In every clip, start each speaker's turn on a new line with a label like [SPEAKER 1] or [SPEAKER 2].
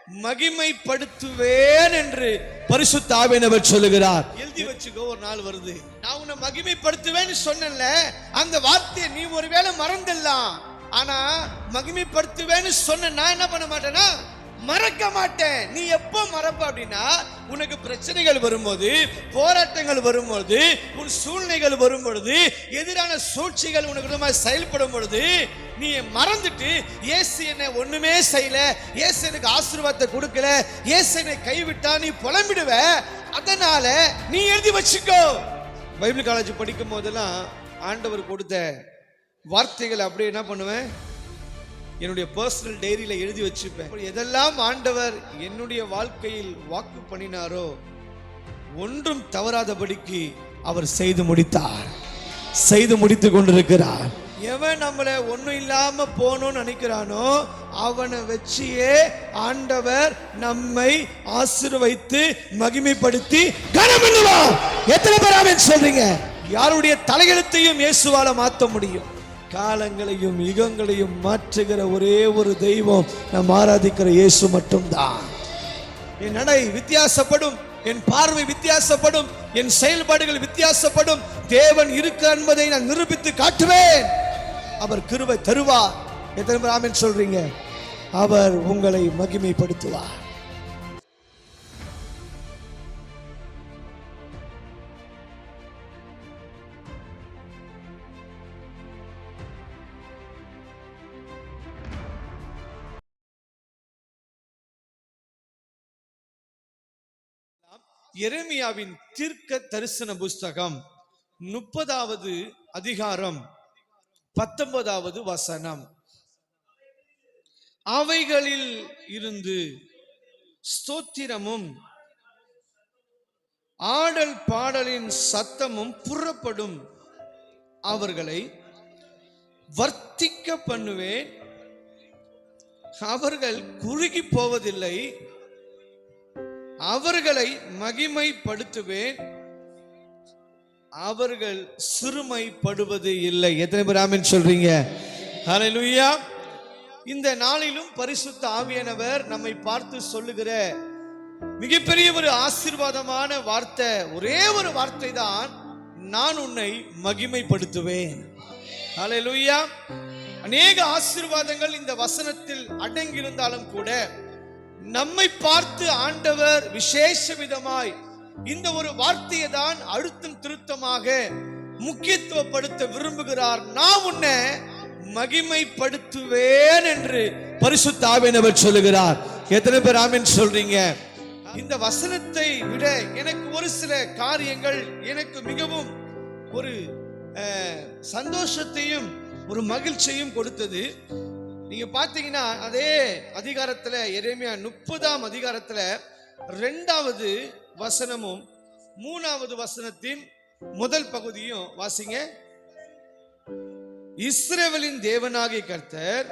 [SPEAKER 1] மகிமைப்படுத்துவேன் என்று பரிசுத்த ஆவியானவர் சொல்லுகிறார். எழுதி வச்சுக்கோ, ஒரு நாள் வருது நான் உன்னை மகிமைப்படுத்துவேன்னு சொன்னேன்ல, அந்த வார்த்தையை நீ ஒருவேளை மறந்துடலாம். ஆனா மகிமைப்படுத்துவேன்னு சொன்ன நான் என்ன பண்ண மாட்டேன்னா மறக்க மாட்டேன். நீ எப்போ மறப்ப அப்படின்னா, உனக்கு பிரச்சனைகள் வரும்போது, போராட்டங்கள் வரும்போது, உன் சூழ்நிலைகள் வரும்பொழுது, எதிரான சூழ்ச்சிகள் உனக்கு செயல்படும் பொழுது நீ மறந்துட்டு இயேசு என்ன ஒண்ணுமே செய்யல, இயேசு எனக்கு ஆசீர்வாதத்தை கொடுக்கல, இயேசு என்னை கைவிட்டா நீ புலம்பிடுவ. அதனால நீ எழுதி வச்சுக்கோ. பைபிள் காலேஜ் படிக்கும் போதெல்லாம் ஆண்டவர் கொடுத்த வார்த்தைகள் அப்படியே என்ன பண்ணுவேன், என்னுடைய பர்சனல் டைரியில எழுதி வச்சுப்பேன். எதெல்லாம் ஆண்டவர் என்னுடைய வாழ்க்கையில் வாக்கு பண்ணினாரோ ஒன்றும் தவறாதபடிக்கு அவர் செய்து முடித்தார், செய்து முடித்து கொண்டிருக்கிறார். எவன் நம்மளை ஒன்னும் இல்லாம போகணும்னு நினைக்கிறானோ அவனை வச்சியே ஆண்டவர் நம்மை ஆசீர்வதித்து மகிமைப்படுத்தி கனம் பண்ணுவார். எத்தனை பேர் ஆமென் சொல்றீங்க? யாருடைய தலையெழுத்தையும் இயேசுவால மாற்ற முடியும். காலங்களையும் யுகங்களையும் மாற்றுகிற ஒரே ஒரு தெய்வம் நாம் ஆராதிக்கிற இயேசு மட்டும்தான். என் நடை வித்தியாசப்படும், என் பார்வை வித்தியாசப்படும், என் செயல்பாடுகள் வித்தியாசப்படும். தேவன் இருக்கிறார் என்பதை நான் நிரூபித்து காட்டுவேன். அவர் கிருபை தருவார். எத்தனை பேர் ஆமென் சொல்றீங்க? அவர் உங்களை மகிமைப்படுத்துவார். எரேமியாவின் தீர்க்க தரிசன புஸ்தகம் 30வது அதிகாரம் 19வது வசனம். அவைகளில் இருந்து ஸ்தோத்திரமும் ஆடல் பாடலின் சத்தமும் புறப்படும். அவர்களை வர்த்திக்க பண்ணுவேன். அவர்கள் குறுகி போவதில்லை. அவர்களை மகிமைப்படுத்துவேன். அவர்கள் சிறுமைப்படுவது இல்லை. எத்தனை பேர் ஆமென் சொல்றீங்க? ஹல்லேலூயா. இந்த நாளிலும் பரிசுத்த ஆவியானவர் நம்மை பார்த்து சொல்லுகிற மிகப்பெரிய ஒரு ஆசீர்வாதமான வார்த்தை, ஒரே ஒரு வார்த்தை தான், நான் உன்னை மகிமைப்படுத்துவேன். ஹல்லேலூயா. அநேக ஆசீர்வாதங்கள் இந்த வசனத்தில் அடங்கியிருந்தாலும் கூட நம்மை பார்த்து ஆண்டவர் விசேஷ விதமாய் இந்த ஒரு வார்த்தையை தான் அழுத்தம் திருத்தமாக முக்கியத்துவப்படுத்த விரும்புகிறார். நான் உன்னை மகிமைப்படுத்துவேன் என்று பரிசுத்த ஆவியானவர் சொல்லுகிறார். எத்தனை பேர் ஆமென் சொல்றீங்க? இந்த வசனத்தை விட எனக்கு ஒரு சில காரியங்கள் எனக்கு மிகவும் ஒரு சந்தோஷத்தையும் ஒரு மகிழ்ச்சியையும் கொடுத்தது. நீங்க பாத்தீங்கன்னா அதே அதிகாரத்துல, எரேமியா 30ஆம் அதிகாரத்துல 2வது வசனமும் 3வது வசனத்தின் முதல் பகுதியும் வாசிங்க. இஸ்ரவேலின் தேவனாகிய கர்த்தர்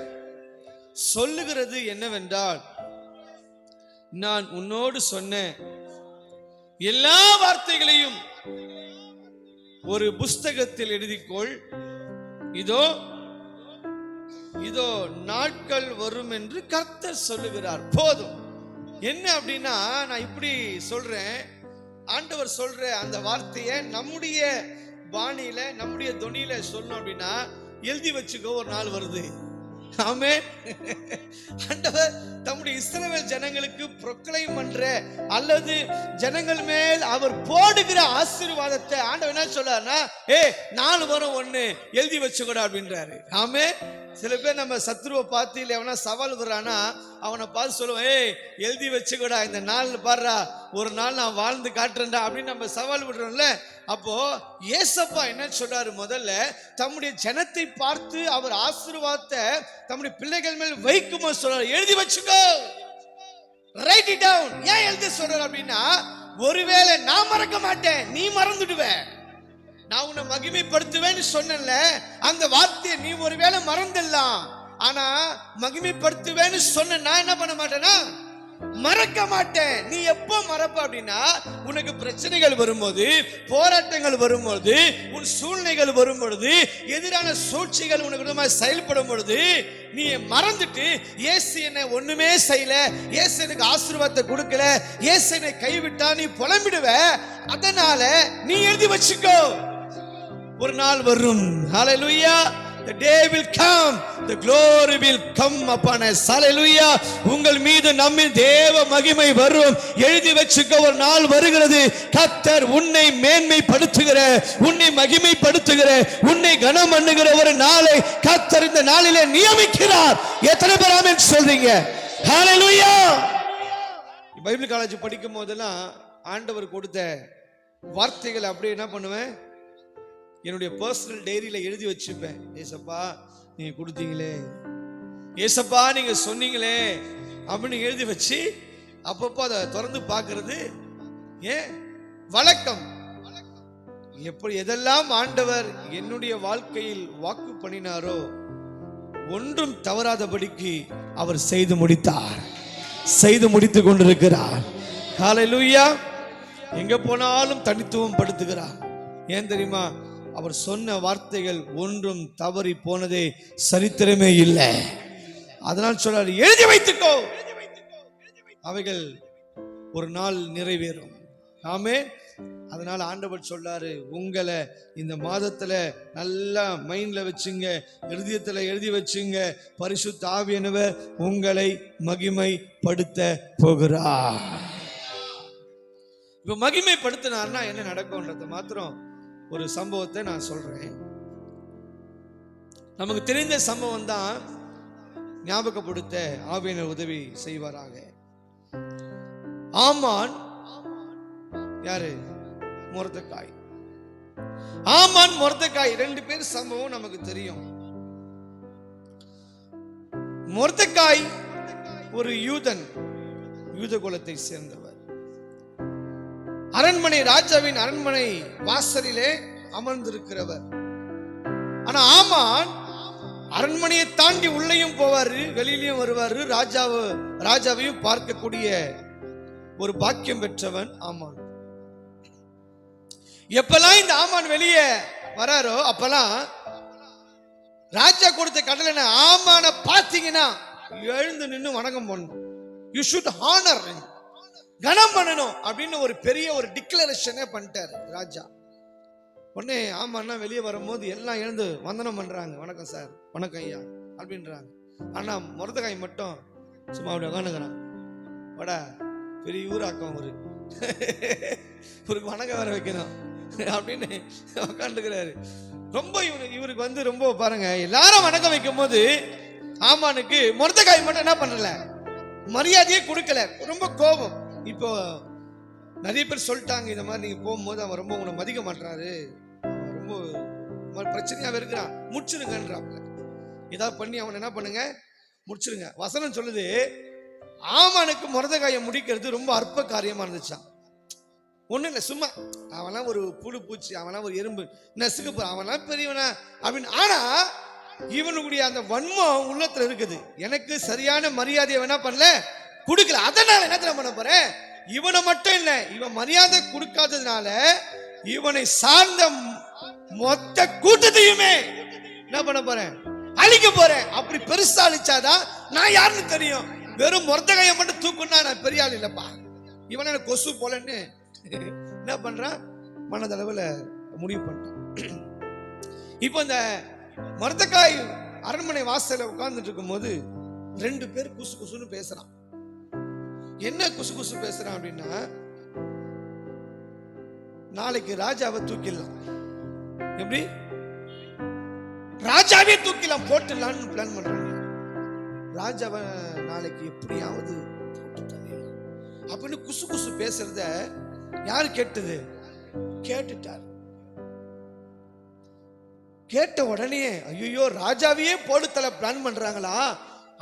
[SPEAKER 1] சொல்லுகிறது என்னவென்றால், நான் உன்னோடு சொன்ன எல்லா வார்த்தைகளையும் ஒரு புஸ்தகத்தில் எழுதிக்கொள். இதோ இதோ நாட்கள் வரும் என்று கர்த்தர் சொல்லுகிறார். போதும். என்ன அப்படின்னா, நான் இப்படி சொல்றேன், ஆண்டவர் சொல்ற அந்த வார்த்தையை நம்முடைய பாணியில நம்முடைய தொனியில சொல்லணும் அப்படின்னா, எழுதி வச்சுக்கோ, ஒரு நாள் வருது. ஆமென். ஆண்டவர் தம்முடைய இஸ்ரவேல் ஜனங்களுக்கு ப்ரொக்ளைம் பண்ற அல்லது ஜனங்கள் மேல் அவர் போடுகிற ஆசீர்வாதத்தை ஆண்டவர் என்ன சொல்றாருன்னா, நாலு வரும் ஒண்ணு எழுதி வச்சுக்கூட அப்படின்றாரு. ஆமென். சில பேர் நம்ம சத்ருவை பார்த்து இல்லை எவனா சவால் விடுறானா அவனை பார்த்து சொல்லுவோம், எழுதி வச்சுக்கூடா, இந்த நாள் பாடுறா, ஒரு நாள் நான் வாழ்ந்து காட்டுறேன்டா அப்படின்னு நம்ம சவால் விடுறோம்ல. அப்போ ஏசப்பா என்ன சொல்றாரு, முதல்ல தம்முடைய ஜனத்தை பார்த்து அவர் ஆசீர்வாதத்தை தம்முடைய பிள்ளைகள் மேல் வைக்கும்போது சொல்றாரு, எழுதி வச்சுக்கோ, ரைட் இட் டவுன். ஏன் எழுதி சொல்றாரு அப்படின்னா, ஒருவேளை நான் மறக்க மாட்டேன், நீ மறந்துடுவ. நான் உன்னை மகிமைப்படுத்துவேன்னு சொன்னேன்ல, அந்த வார்த்தையை நீ ஒருவேளை மறந்துடலாம். ஆனா மகிமைப்படுத்துவேன்னு சொன்ன நான் என்ன பண்ண மாட்டேன்னா மறக்க மாட்டேன். நீ எப்போ மறப்ப அப்படின்னா, உனக்கு பிரச்சனைகள் வரும்போது, போராட்டங்கள் வரும்போது, உன் சூழ்நிலைகள் வரும்பொழுது, எதிரான சூழ்ச்சிகள் உனக்கு விதமாக செயல்படும் பொழுது நீ மறந்துட்டு, இயேசு என்னை ஒண்ணுமே செய்யல, இயேசு எனக்கு ஆசீர்வாதத்தை கொடுக்கல, இயேசு என்னை கைவிட்டா நீ புலம்பிடுவ. அதனால நீ எழுதி வச்சுக்கோ, ஒரு நாள் வரும். ஹalleluya. The day will come, the glory will come upon us. Hallelujah. உங்கள் மீது நம்மில் தேவ மகிமை வரும். எழுதி வச்சுக்க, ஒரு நாள் வருகிறது. கர்த்தர் உன்னை மேன்மைப்படுத்துகிற, உன்னை மகிமைப்படுத்துகிற, உன்னை கனம் பண்ணுகிற ஒரு நாளை கர்த்தர் இந்த நாளிலே நியமிக்கிறார். எத்தனை பேர் ஆமென் சொல்றீங்க? Hallelujah. பைபிள் காலேஜ் படிக்கும் போதெல்லாம் ஆண்டவர் கொடுத்த வார்த்தைகளை அப்படியே என்ன பண்ணுவேன், என்னுடைய பர்சனல் டைரியில எழுதி வச்சுப்பேன். ஏசப்பா நீங்க கொடுத்தீங்களே, ஏசப்பா நீங்க சொன்னீங்களே அப்படின்னு எழுதி வச்சு அப்பப்போ அதை திறந்து பார்க்கிறது ஏன் வழக்கம். எப்படி எதெல்லாம் ஆண்டவர் என்னுடைய வாழ்க்கையில் வாக்கு பண்ணினாரோ ஒன்றும் தவறாதபடிக்கு அவர் செய்து முடித்தார், செய்து முடித்து கொண்டிருக்கிறார். ஹல்லேலூயா. எங்க போனாலும் தனித்துவம் படுத்துகிறார். ஏன் தெரியுமா? அவர் சொன்ன வார்த்தைகள் ஒன்றும் தவறி போனதே சரித்திரமே இல்லை. அதனால் சொல்றாரு, எழுதி வைத்துக்கோ, அவைகள் ஒரு நாள் நிறைவேறும். ஆமென். அதனால ஆண்டவர் சொல்றாரு, உங்களை இந்த மாதத்துல நல்லா மைண்ட்ல வச்சுங்க, இருதயத்துல எழுதி வச்சுங்க. பரிசுத்த ஆவியானவர் உங்களை மகிமைப்படுத்த போகிறார். இப்ப மகிமைப்படுத்தினார்னா என்ன நடக்கும்ன்றத மாத்திரம் ஒரு சம்பவத்தை நான் சொல்றேன். நமக்கு தெரிந்த சம்பவம் தான், ஞாபகப்படுத்த ஆவியானவர் உதவி செய்வாராக. ஆமான் யாரு? மொர்தெகாய். ஆமான் மொர்தெகாய் ரெண்டு பேர் சம்பவம் நமக்கு தெரியும். மொர்தெகாய் ஒரு யூதன், யூத குலத்தை சேர்ந்தவர். அரண்மனை, ராஜாவின் அரண்மனை வாசலிலே அமர்ந்திருக்கிறவர். ஆனா ஆமான் அரண்மனையை தாண்டி உள்ளேயும் போவாரு, வெளியிலையும் வருவாரு. ராஜாவையும் பார்க்கக்கூடிய ஒரு பாக்கியம் பெற்றவன் ஆமான். எப்பெல்லாம் இந்த ஆமான் வெளியே வராரோ அப்பெல்லாம் ராஜா கொடுத்த கடலை ஆமான பாத்தீங்கன்னா எழுந்து நின்று வணக்கம் பண்ணணும். யூ ஷுட் ஹானர், கனம் பண்ணணும் அப்படின்னு ஒரு பெரிய ஒரு டிக்ளரேஷனே பண்ணிட்டாரு ராஜா. உடனே ஆமாண்ணா வெளியே வரும்போது எல்லாம் எழுந்து வந்தனம் பண்றாங்க, வணக்கம் சார், வணக்கம் ஐயா அப்படின்றாங்க. ஆனா மொர்தெகாய் மட்டும் சும்மா அப்படி உட்காந்துக்கிறான். வடா பெரிய ஊராக்கம் இவருக்கு வணக்கம் வேற வைக்கணும் அப்படின்னு உட்காந்துக்கிறாரு. ரொம்ப இவருக்கு வந்து ரொம்ப பாருங்க, எல்லாரும் வணக்கம் வைக்கும் போது ஆமானுக்கு மொர்தெகாய் மட்டும் என்ன பண்ணல, மரியாதையே கொடுக்கல, ரொம்ப கோபம். இப்போ நிறைய பேர் சொல்லிட்டாங்க, இந்த மாதிரி நீங்க போகும்போது அவன் ரொம்ப உங்களை மதிக்க மாட்டாரு, ரொம்ப பிரச்சனையாவே இருக்கிறான், முடிச்சிருங்கன்றாப்ல. ஏதாவது பண்ணி அவன் என்ன பண்ணுங்க, முடிச்சிருங்க. வசனம் சொல்லுது, ஆமானுக்கு மொர்தெகாயை முடிக்கிறது ரொம்ப அற்ப காரியமா இருந்துச்சான். ஒண்ணு இல்லை, சும்மா அவன்லாம் ஒரு புழு பூச்சி, அவன்லாம் ஒரு எறும்பு நெசுக்கு, அவன்லாம் பெரியவனா அப்படின்னு. ஆனா இவனுடைய அந்த வன்மம் உள்ளத்துல இருக்குது. எனக்கு சரியான மரியாதையை வேணா பண்ணல, கொடுக்கல. அதனால என்ன பண்ண போறேன், இவனை மட்டும் இல்ல, இவன் மரியாதை கொடுக்காததுனால இவனை சார்ந்த மொத்த கூட்டத்தையுமே என்ன பண்ண போறேன், அழிக்க போறேன். அப்படி பெருசா அழிச்சாதான் நான் யாருன்னு தெரியும். வெறும் மொர்தெகாயை மட்டும் தூக்குனா நான் பெரிய ஆள் இல்லப்பா, இவனை கொசு போலன்னு என்ன பண்றான், மனதளவுல முடிவு பண்றான். இப்போ இந்த மொர்தெகாய் அரண்மனை வாசல்ல உட்கார்ந்துட்டு இருக்கும் போது ரெண்டு பேர் குசு குசுன்னு பேசுறான். என்ன குசு குசு பேசுறான் அப்படின்னா, நாளைக்கு ராஜாவை தூக்கிடலாம், எப்படி ராஜாவே தூக்கிடலாம், போட்டுடலான்னு பிளான் பண்றாங்க. ராஜாவை நாளைக்கு எப்படியாவது அப்படின்னு குசு குசு பேசுறத யாரு கேட்டது, கேட்டுட்டார். கேட்ட உடனே ஐயோ ராஜாவையே போடுத்தல பிளான் பண்றாங்களா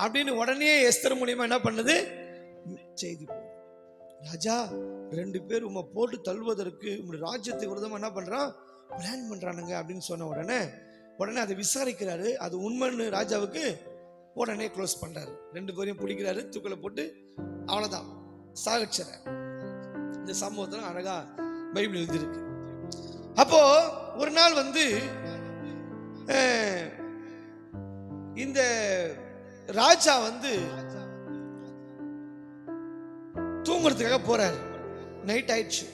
[SPEAKER 1] அப்படின்னு உடனே எஸ்தர் மூலியமா என்ன பண்ணுது, செய்தி. ராஜா ரெண்டு பேர் உம்மை போட்டு தள்ளுவதற்கு உங்களுடைய ராஜ்யத்துக்கு விரோதமா என்ன பண்றான், பிளான் பண்றானுங்க அப்படின்னு சொன்ன உடனே அதை விசாரிக்கிறாரு. அது உண்மைன்னு ராஜாவுக்கு உடனே க்ளோஸ் பண்றாரு. 2 பேரையும் பிடிக்கிறாரு, தூக்கல போட்டு அவ்வளவுதான் சாகச்சற. இந்த சம்பவத்தை அழகா பைபிள் எழுதியிருக்கு. அப்போ ஒரு நாள் இந்த ராஜா தூங்குறதுக்காக போறாரு. நைட் ஆயிடுச்சு.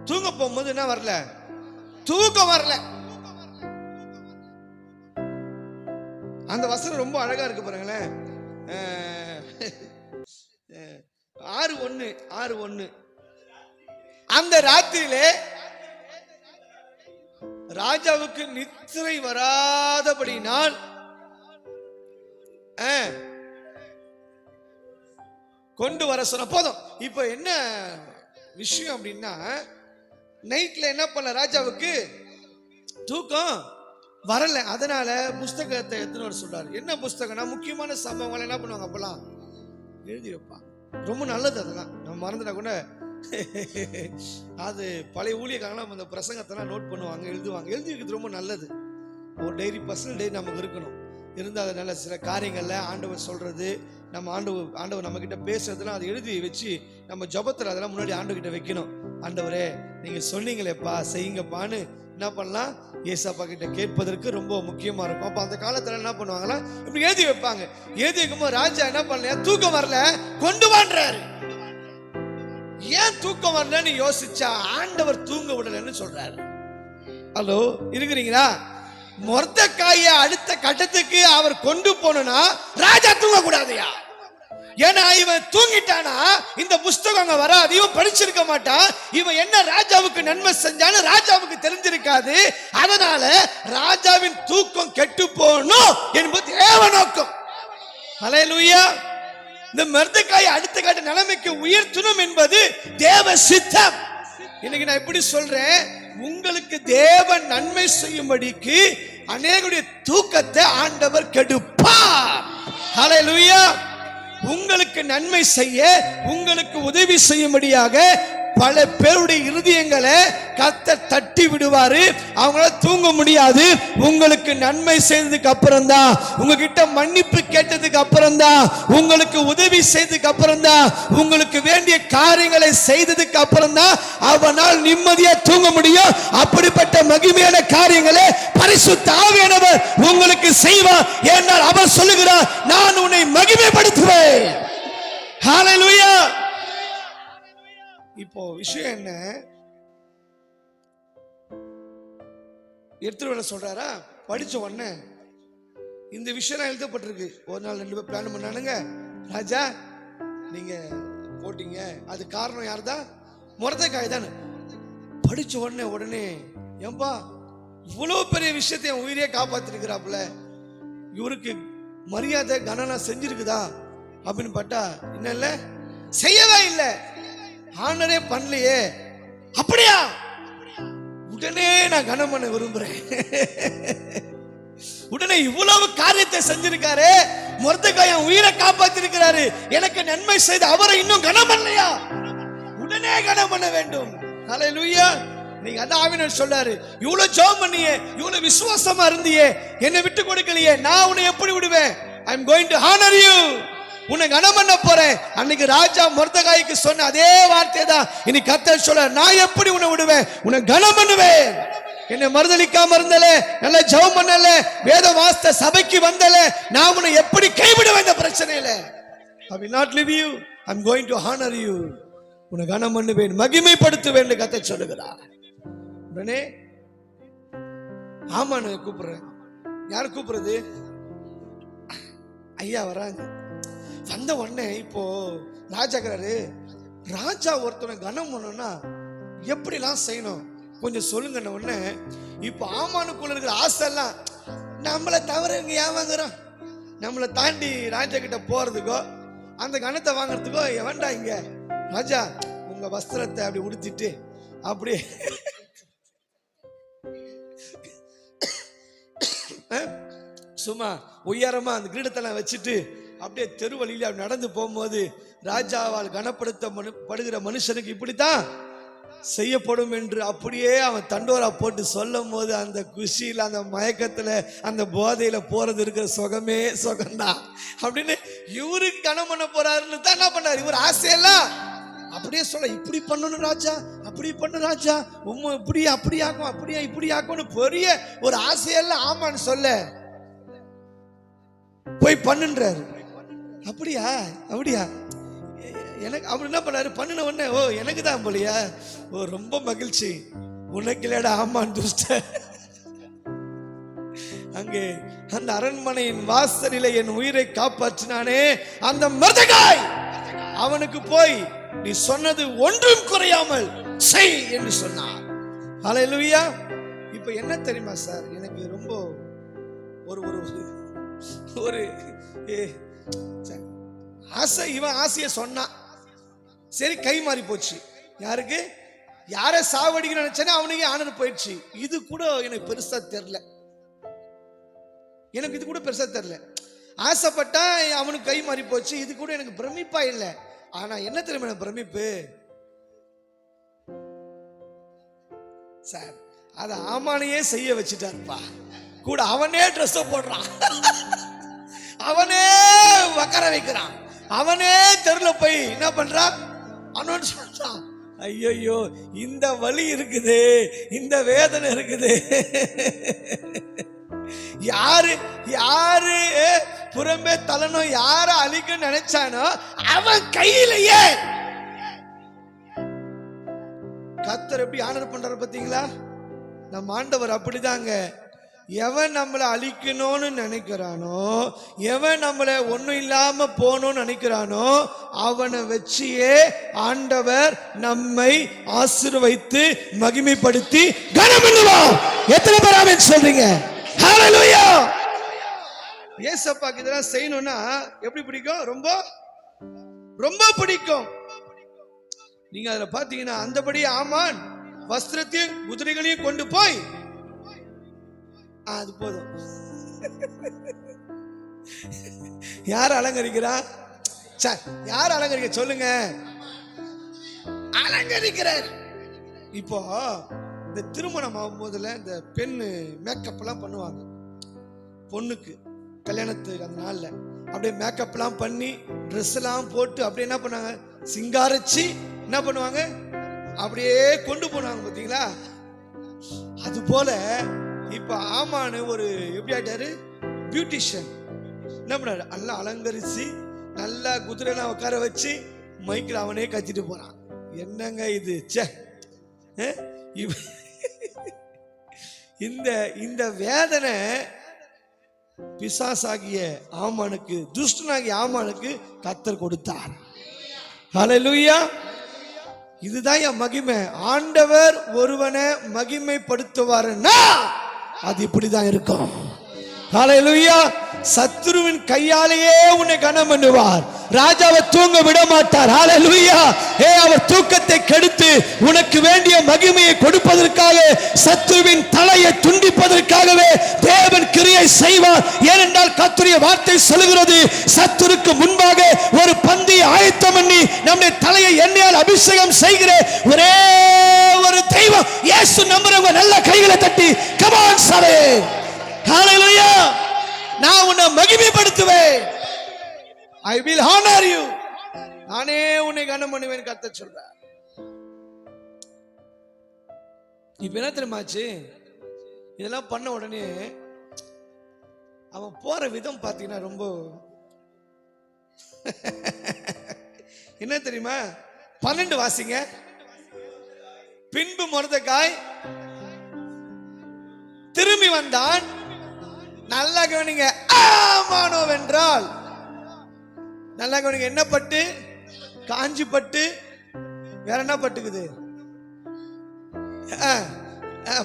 [SPEAKER 1] தூங்க போகும்போது என்ன வரல, தூக்கம் வரல. அந்த வசனம் ரொம்ப அழகா இருக்கு பாருங்களேன். 6:1 அந்த ராத்திரியிலே ராஜாவுக்கு நித்திரை வராதபடினால் கொண்டு வர சொன்ன. போதும். இப்ப என்ன விஷயம் அப்படின்னா, நைட்ல என்ன பண்ண, ராஜாவுக்கு தூக்கம் வரல. அதனால புஸ்தகத்தை எடுத்துன்னு வர சொல்றாரு. என்ன புஸ்தகம்னா, முக்கியமான சம்பவங்கள் என்ன பண்ணுவாங்க அப்பெல்லாம் எழுதி வைப்பாங்க. ரொம்ப நல்லது. அதெல்லாம் நம்ம மறந்துட்டா கூட அது பழைய ஊழியக்காரங்களாம் அந்த பிரசங்கத்தெல்லாம் நோட் பண்ணுவாங்க, எழுதுவாங்க. எழுதி வைக்கிறது ரொம்ப நல்லது. ஒரு டைரி, பர்சனல் டைரி நமக்கு இருக்கணும். இருந்தால் அது நல்ல சில காரியங்கள்ல ஆண்டவர் சொல்றது, நம்ம ஆண்டவர் நம்ம கிட்ட பேசுறதுலாம் அதை எழுதி வச்சு நம்ம ஜபத்தில் அதெல்லாம் முன்னாடி ஆண்டவர்கிட்ட வைக்கணும். ஆண்டவரே நீங்க சொன்னீங்களேப்பா, செய்யுங்கப்பான்னு என்ன பண்ணலாம், ஏசப்பா கிட்ட கேட்பதற்கு ரொம்ப முக்கியமா இருக்கும். அப்ப அந்த காலத்துல என்ன பண்ணுவாங்களா, இப்படி எழுதி வைப்பாங்க. எழுதி வைக்கும்போது ராஜா என்ன பண்ணல, தூக்கம் வரல, கொண்டு வான்றாரு. ஏன் தூக்கம் வரலன்னு யோசிச்சா, ஆண்டவர் தூங்க விடலன்னு சொல்றாரு. ஹலோ, இருக்கிறீங்களா? மொர்தெக்காயை அடுத்த கட்டத்துக்கு அவர் கொண்டு போனா ராஜா தூங்க கூடாதுயா. ஏன்னா இவன் தூங்கிட்டானா இந்த புஸ்தகம் அங்க வராது, இவன் படிச்சிருக்க மாட்டான். இவன் என்ன ராஜாவுக்கு நன்மை செஞ்சான்னு ராஜாவுக்கு தெரிஞ்சிருக்காது. அதனால ராஜாவின் தூக்கம் கெட்டு போகணும் என்பது தேவ நோக்கம். ஹல்லேலூயா. இந்த மொர்தெக்காயை அடுத்த கட்ட நிலைமைக்கு உயர்த்தணும் என்பது தேவ சித்தம். இன்னைக்கு நான் எப்படி சொல்றேன், உங்களுக்கு தேவன் நன்மை செய்யும்படிக்கு அநேகருடைய தூக்கத்தை ஆண்டவர் கெடுப்பார். ஹல்லேலூயா. உங்களுக்கு நன்மை செய்ய, உங்களுக்கு உதவி செய்யும்படியாக பல பேருடைய இருதயங்களை கர்த்தர் தட்டி விடுவாரு. அவங்களால தூங்க முடியாது. உங்களுக்கு நன்மை செய்ததுக்கு அப்புறம் தான், உங்ககிட்ட மன்னிப்பு கேட்டதுக்கு அப்புறம் தான், உங்களுக்கு உதவி செய்ததுக்கு அப்புறம் தான், உங்களுக்கு வேண்டிய காரியங்களை செய்ததுக்கு அப்புறம் தான் அவனால் நிம்மதியா தூங்க முடியும். அப்படிப்பட்ட மகிமையான காரியங்களை பரிசுத்த ஆவியானவர் உங்களுக்கு செய்வார். ஏனால் அவர் சொல்லுகிறார், நான் உன்னை மகிமைப்படுத்துவேன். ஹல்லேலூயா. இப்போ விஷயம் என்ன, எடுத்துட்டு வர சொல்றாரா, படிச்ச உடனே இந்த விஷயம் எழுதப்பட்டிருக்கு. ஒரு நாள் 2 பேர் பிளான் பண்ணானுங்க. ராஜா நீங்க போட்டீங்க, அது காரணம் யார்தான், மொர்தெக்காய் தான். படிச்ச உடனே ஏம்பா இவ்வளவு பெரிய விஷயத்தை என் உயிரே காப்பாத்திருக்கிறாப்புல, இவருக்கு மரியாதை கனனா செஞ்சிருக்குதா அப்படின்னு பார்த்தா, என்ன இல்ல, செய்யவே இல்லை, ஆனரே பண்ணலையே. அப்படியா? உடனே நான் கனம் பண்ண விரும்புறேன். உடனே இவ்வளவு காரியத்தை செஞ்சிருக்காரு, மொர்தெக்காய் உயிரை காப்பாத்திருக்கிறாரு, எனக்கு நன்மை செய்த அவரை இன்னும் கனம் பண்ணலையா? உடனே கனம் பண்ண வேண்டும். ஹல்லேலூயா. நீங்க அந்த ஆவியானவர் சொல்றாரு, இவ்வளவு ஜெபம் பண்ணியே, இவ்வளவு விசுவாசமா இருந்தியே, என்னை விட்டு கொடுக்கலையே, நான் உன்னை எப்படி விடுவேன்? I am going to honor you. உன்னை கனம் பண்ண போறேன். அன்னைக்கு ராஜா மொர்தெக்காய்க்கு சொன்ன அதே வார்த்தை தான் இன்னைக்கு கர்த்தர் சொல்றார், நான் எப்படி உன்னை விடுவேன்? உன்னை கனம் பண்ணுவேன். என்னை மறுதலிக்காம இருந்தல, நல்ல ஜெபம் பண்ணல, வேத வாஸ்த சபைக்கு வந்தல, நான் உன்னை எப்படி கைவிடுவேன்? இந்த பிரச்சனையில I will not leave you. I am going to honor you. உன்னை கனம் பண்ணுவேன், மகிமைப்படுத்துவேன் என்று கர்த்தர் சொல்லுகிறார். உடனே ஆமான்னு கூப்பிடுறேன். யார் கூப்பிடுறது? ஐயா வராங்க. வந்த உடனே இப்போ ராஜாக்கிறாரு, ராஜா ஒருத்தனை கனம் பண்ணணும்னா எப்படிலாம் செய்யணும் கொஞ்சம் சொல்லுங்க. உடனே இப்போ ஆமானுக்குள்ள இருக்கிற ஆசை எல்லாம், நம்மளை தவிர இங்க ஏன் வாங்குறோம், நம்மளை தாண்டி ராஜா கிட்ட போறதுக்கோ அந்த கனத்தை வாங்கறதுக்கோ வேண்டாம். இங்க ராஜா உங்க வஸ்திரத்தை அப்படி உடுத்திட்டு அப்படியே சும்மா உயரமா அந்த கிரீடத்தெல்லாம் வச்சுட்டு அப்படியே தெருவழியில நடந்து போகும்போது ராஜாவால் கனப்படுத்தப்படுகிற மனுஷனுக்கு இப்படித்தான் செய்யப்படும் என்று அப்படியே அவன் தண்டோரா போட்டு சொல்லும் போது அந்த குஷியில், அந்த மயக்கத்துல, அந்த போதையில போறது இருக்கிற சுகமே சுகம்தான் அப்படின்னு இவருக்கு கனம் பண்ண போறாருன்னு தான் என்ன பண்ணாரு. இவர் ஆசையெல்லாம் அப்படியே சொல்ல, இப்படி பண்ணணும் ராஜா, அப்படி பண்ணு ராஜா, இப்படி அப்படி ஆக்கும், அப்படியா இப்படி ஆக்கும்னு பெரிய ஒரு ஆசையெல்லாம் ஆமான்னு சொல்ல போய் பண்ணுன்றாரு. அப்படியா அப்படியா எனக்கு அவர் என்ன பண்ணாரு, பண்ணின உடனே ஓ எனக்கு தான் போலியா, ஓ ரொம்ப மகிழ்ச்சி, உனக்கு இல்லடா ஆமான் துஷ்ட. அங்கே அந்த அரண்மனையின் வாசலிலே என் உயிரை காப்பாற்றினானே அந்த மொர்தெகாய், அவனுக்கு போய் நீ சொன்னது ஒன்றும் குறையாமல் செய் என்று சொன்னார். ஹல்லேலூயா. இப்ப என்ன தெரியுமா சார், எனக்கு ரொம்ப ஒரு ஒரு ஒரு ஆசை. இவன் ஆசைய சொன்னான், சரி கை மாறி போச்சு. யாருக்கு, யாரை சாவடிக்க நினைச்சானே அவனுக்கு ஆனது போயிடுச்சு. இது கூட எனக்கு பெருசா தெரியல, எனக்கு இது கூட பெருசா தெரியல. ஆசைப்பட்டா அவனுக்கு கை மாறி போச்சு, இது கூட எனக்கு பிரமிப்பா இல்லை. ஆனா என்ன தெரியுமா எனக்கு பிரமிப்பு சார், அத ஆமானையே செய்ய வச்சுட்டாருப்பா. கூட அவனே ட்ரெஸ் போடுறான், அவனே உட்கார வைக்கிறான், அவனே தெருல போய் என்ன பண்றான், அனௌன்ஸ் பண்றான். ஐயோ இந்த வலி இருக்குது, இந்த வேதனை இருக்குது. யாரு யாரு புறம்பே தலனும் யார அழிக்க நினைச்சானோ அவன் கையிலேயே கர்த்தர் எப்படி ஆனர் பண்றாரு பாத்தீங்களா. நம்ம ஆண்டவர் அப்படிதாங்க, எவன் நம்மளை அழிக்கணும்னு நினைக்கிறானோ, எவன் நம்மளை ஒன்னும் இல்லாம போகணும்னு நினைக்கிறானோ அவனை வச்சியே ஆண்டவர் நம்மை ஆசீர்வதித்து மகிமைப்படுத்தி கனம் பண்ணுவார். எத்தனை பேர் ஆமென் சொல்றீங்க? ஹல்லேலூயா. இயேசுவுக்கு இதெல்லாம் செய்யணும்னா எப்படி பிடிக்கும், ரொம்ப ரொம்ப பிடிக்கும். நீங்க அதுல பாத்தீங்கன்னா அந்தபடி ஆமான் வஸ்திரத்தையும் குதிரைகளையும் கொண்டு போய், அது போதும். யார் அலங்கரிக்கிறா, யார் அலங்கரிக்க சொல்லுங்க, அலங்கரிக்கிறார். இப்போ இந்த திருமணம் ஆகும் போதுல இந்த பெண்ணு மேக்கப் எல்லாம் பண்ணுவாங்க, பொண்ணுக்கு கல்யாணத்துக்கு அந்த நாள்ல அப்படியே மேக்கப் எல்லாம் பண்ணி ட்ரெஸ் எல்லாம் போட்டு அப்படியே என்ன பண்ணாங்க, சிங்காரிச்சு என்ன பண்ணுவாங்க, அப்படியே கொண்டு போனாங்க பாத்தீங்களா. அது போல இப்ப ஆமானு ஒரு எப்படி ஆயிட்டாரு, பியூட்டிஷியன். என்ன பண்ணாரு, நல்லா அலங்கரிச்சு நல்லா குதிரைலாம் உட்கார வச்சு மைக்கில் அவனே கத்திட்டு போறான். என்னங்க இது, இந்த இந்த வேதனை பிசாசாகிய ஆமானுக்கு, துஷ்டனாகிய ஆமானுக்கு கர்த்தர் கொடுத்தார். ஹல்லேலூயா. இதுதான் என் மகிமை. ஆண்டவர் ஒருவனை மகிமைப்படுத்துவாருன்னா அது இப்படிதான் இருக்கும். ஹல்லேலூயா. சத்துருவின் கையாலேயே உன்னை கனம் பண்ணுவார். ராஜாவை தூங்க விட மாட்டார். ஹல்லேலூயா. அவர் தூக்கத்தை கெடுத்து உனக்கு வேண்டிய மகிமையை கொடுப்பதற்காக, சத்துருவின் தலையை துண்டிப்பதற்காகவே தேவன் கிரியை செய்வார். ஏனென்றால் கர்த்தருடைய வார்த்தை சொல்கிறது, சத்துருக்கு முன்பாக ஒரு பந்தியை ஆயத்தம் பண்ணி நம்முடைய தலையை எண்ணெயால் அபிஷேகம் செய்கிற ஒரே ஒரு தெய்வம் இயேசு. நம்புறவங்க நல்ல கைகளை தட்டி come on சபே. ஹல்லேலூயா. நான் உன்னை மகிமைப்படுத்துவேன். I will honor you. நானே உன்னை கனம் பண்ணுவேன் கர்த்தர் சொல்றார். இப்ப என்ன தெரியுமாச்சு, இதெல்லாம் பண்ண உடனே அவன் போற விதம் பாத்தீங்கன்னா ரொம்ப என்ன தெரியுமா, 12 வாசிங்க. பின்பு மொர்தெகாய் திரும்பி வந்தான். நல்லா கவனிங்க, ஆமானோவென்றால் நல்லா கவனிங்க, என்ன பட்டு, காஞ்சி பட்டு, வேற என்ன பட்டுக்குது,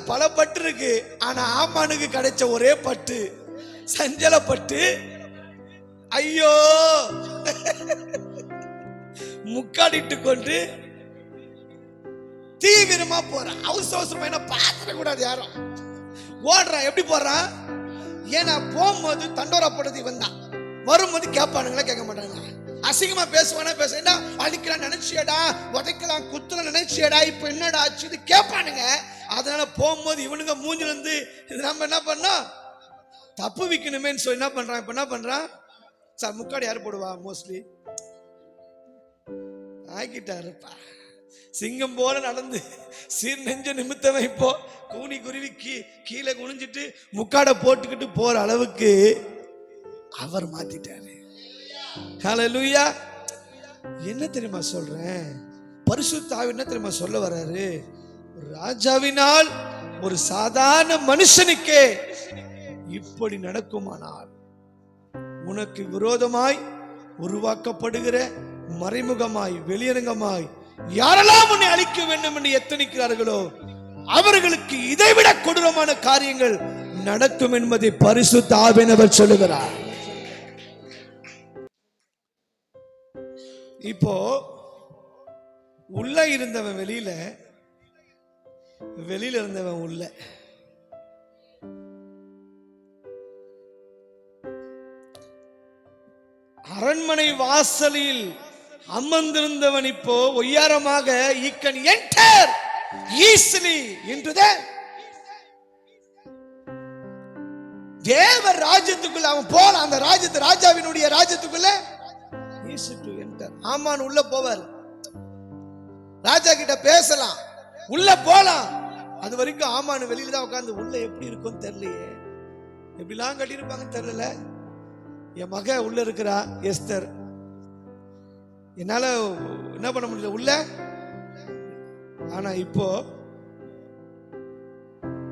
[SPEAKER 1] பல பட்டு இருக்கு. ஆனா ஆமானுக்கு கிடைச்ச ஒரே பட்டு சஞ்சல பட்டு. ஐயோ, முக்காடிட்டு கொண்டு தீவிரமா போறான். அவசரமா என்ன பார்த்துட கூடாது, யாரும் ஓடுறான். எப்படி போறான், ஏன்னா போகும்போது தண்டோரா போடுறது இவன் தான், வரும்போது கேட்பானுங்களா கேட்க மாட்டாங்களா, அசிங்கமா பேசுவானா பேசுறா, அழிக்கலாம் நினைச்சியடா, உதைக்கலாம் குத்தலாம் நினைச்சியடா, இப்ப என்னடா ஆச்சு இது கேட்பானுங்க. அதனால போகும்போது இவனுங்க மூஞ்சில இருந்து நம்ம என்ன பண்ணோம், தப்பு விக்கணுமேன்னு சொல்லி என்ன பண்றான், இப்ப என்ன பண்றான் சார், முக்காடு யாரு போடுவா, மோஸ்ட்லி ஆக்கிட்டாருப்பா. சிங்கம் போல நடந்து சீர் நெஞ்ச நிமித்தவன் இப்போ கூனி குருவி கீழே குனிஞ்சிட்டு முக்காடை போட்டுக்கிட்டு போற அளவுக்கு அவர் மாத்திட்டாரு. ஹல்லேலூயா. என்ன தெரியுமா சொல்றேன், பரிசுத்த ஆவி என்ன தெரியுமா சொல்ல வர்றாரு, ஒரு ராஜாவினால் ஒரு சாதாரண மனுஷனுக்கே இப்படி நடக்குமானால் உனக்கு விரோதமாய் உருவாக்கப்படுகிற மறைமுகமாய் வெளியரங்கமாய் யாரெல்லாம் உன்னை அழிக்க வேண்டும் என்று எத்தனிக்கிறார்களோ அவர்களுக்கு இதைவிட கொடூரமான காரியங்கள் நடக்கும் என்பதை பரிசுத்த ஆவியானவர் சொல்லுகிறார். இப்போ உள்ள இருந்தவன் வெளியில, வெளியில இருந்தவன் உள்ள. அரண்மனை வாசலில் அமர்ந்திருந்தவன் இப்போ ஒய்யாரமாக he can enter easily into the தேவ ராஜ்யத்துக்குள்ள அவன் போலாம். அந்த ராஜ்யத்து ராஜாவினுடைய ராஜ்யத்துக்குள்ள easy to enter. ஆமான் உள்ள போவார், ராஜா கிட்ட பேசலாம், உள்ள போலாம். அது வரைக்கும் ஆமான் வெளியில தான் உட்கார்ந்து, உள்ள எப்படி இருக்கும் தெரியலையே, எப்படிலாம் கட்டியிருப்பாங்கன்னு தெரியல. என் மக உள்ள இருக்கிறா எஸ்தர், என்னால என்ன பண்ண முடியல உள்ள. ஆனா இப்போ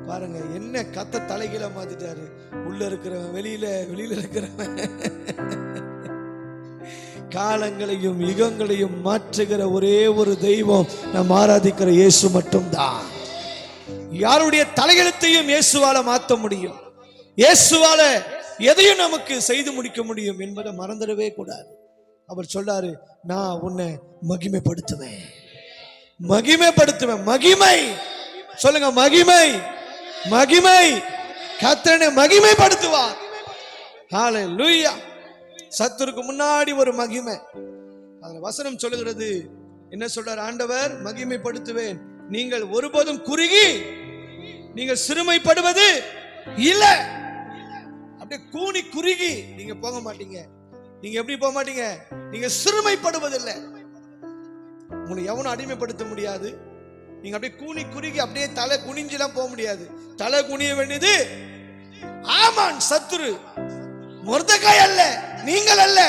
[SPEAKER 1] பாருங்க என்ன கத்த தலைகீழ மாத்திட்டாரு. உள்ள இருக்கிறவன் வெளியில, வெளியில இருக்கிறவன் காலங்களையும் யுகங்களையும் மாற்றுகிற ஒரே ஒரு தெய்வம் நாம் ஆராதிக்கிற இயேசு மட்டும்தான். யாருடைய தலையெழுத்தையும் இயேசுவால மாற்ற முடியும், இயேசுவால எதையும் நமக்கு செய்து முடிக்க முடியும் என்பதை மறந்துடவே கூடாது. அவர் சொல்றாரு, நான் உன்னை மகிமைப்படுத்துவேன், மகிமைப்படுத்துவேன். மகிமை சொல்லுங்க, மகிமை, மகிமை. கர்த்தரை மகிமைப்படுத்துவார். ஹல்லேலூயா. சத்துருக்கு முன்னாடி ஒரு மகிமை. அதுல வசனம் சொல்லுகிறது, என்ன சொல்றார் ஆண்டவர், மகிமைப்படுத்துவேன். நீங்கள் ஒருபோதும் குறுகி நீங்கள் சிறுமைப்படுவது இல்லை. அப்படியே கூனி குறுகி நீங்க போக மாட்டீங்க. நீங்க எப்படி போக மாட்டீங்க, நீங்க சிறுமைப்படுவதில்லை. உங்களை எவனும் அடிமைப்படுத்த முடியாது. நீங்க அப்படியே கூனி குறுகி அப்படியே தலை குனிஞ்செல்லாம் போக முடியாது. தலை குனிய வேண்டியது ஆமான் சத்துரு, மொர்தெகாய் அல்ல, நீங்கள் அல்ல.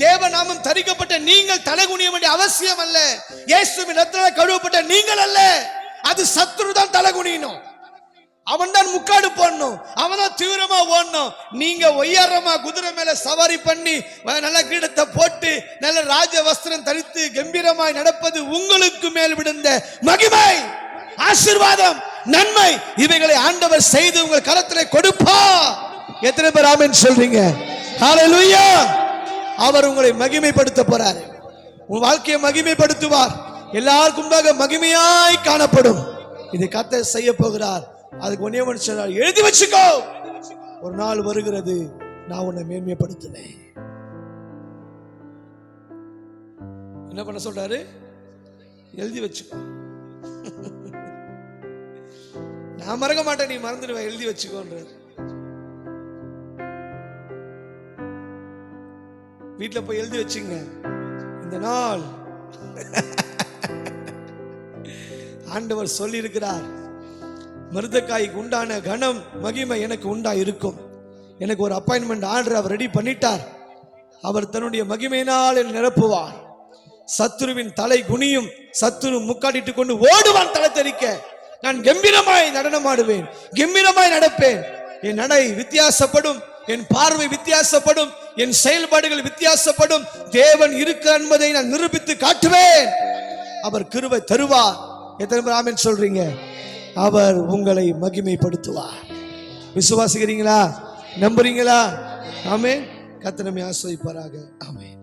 [SPEAKER 1] தேவ நாமம் தரிக்கப்பட்ட நீங்கள் தலை குனிய வேண்டிய அவசியம் அல்ல. இயேசுவின் இரத்தத்தால் கழுவப்பட்ட நீங்கள் அல்ல, அது சத்துரு தான் தலை குனியணும். அவன் தான் முக்காடு போடணும், அவன் தான் தீவிரமா ஓடணும். நீங்க ஒய்யாரமா குதிரை மேல சவாரி பண்ணி நல்ல கிரீடத்தை போட்டு நல்ல ராஜ வஸ்திரம் தரித்து கம்பீரமாய் நடப்பது உங்களுக்கு மேல் விழுந்த மகிமை, ஆசீர்வாதம், நன்மை. இவைகளை ஆண்டவர் செய்து உங்கள் கரத்திலே கொடுப்பா. எத்தனை பேர் ஆமென் சொல்றீங்க? ஹல்லேலூயா. அவர் உங்களை மகிமைப்படுத்த போறார், உன் வாழ்க்கையை மகிமைப்படுத்துவார். எல்லாருக்கும் முன்பாக மகிமையாய் காணப்படும். இதை கர்த்தர் செய்ய போகிறார். அதுக்கு ஒன்னே ஒன்று சொல்றார், எழுதி வச்சுக்கோ, ஒரு நாள் வருகிறது நான் உன்னை மேன்மைப்படுத்துவேன். என்ன பண்ண சொல்றாரு? எழுதி வச்சுக்கோ. நான் மறக்க மாட்டேன், நீ மறந்துடுவ, எழுதி வச்சுக்கோன்றது. வீட்டுல போய் எழுதி வச்சுங்க, இந்த நாள் ஆண்டவர் சொல்லி இருக்கிறார், மொர்தெகாய்க்கு உண்டான கனம் மகிமை எனக்கு உண்டா இருக்கும். எனக்கு ஒரு அப்பாயின்மெண்ட் ஆர்டர் அவர் ரெடி பண்ணிட்டார். அவர் தன்னுடைய மகிமையினால் நிரப்புவார். சத்துருவின் தலை குனியும், சத்துரு முக்காடிட்டு கொண்டு ஓடுவான் தலை தெறிக்க. நான் கம்பீரமாய் நடனமாடுவேன், கம்பீரமாய் நடப்பேன். என் நடை வித்தியாசப்படும், என் பார்வை வித்தியாசப்படும், என் செயல்பாடுகள் வித்தியாசப்படும். தேவன் இருக்கிறார் என்பதை நான் நிரூபித்து காட்டுவேன். அவர் கிருபை தருவார். எத்தனை பேர் ஆமென் சொல்றீங்க? அவர் உங்களை மகிமைப்படுத்துவார். விசுவாசிக்கிறீங்களா? நம்புறீங்களா? ஆமென். கர்த்தர் நம்மை ஆசீர்வதிப்பாராக. ஆமென்.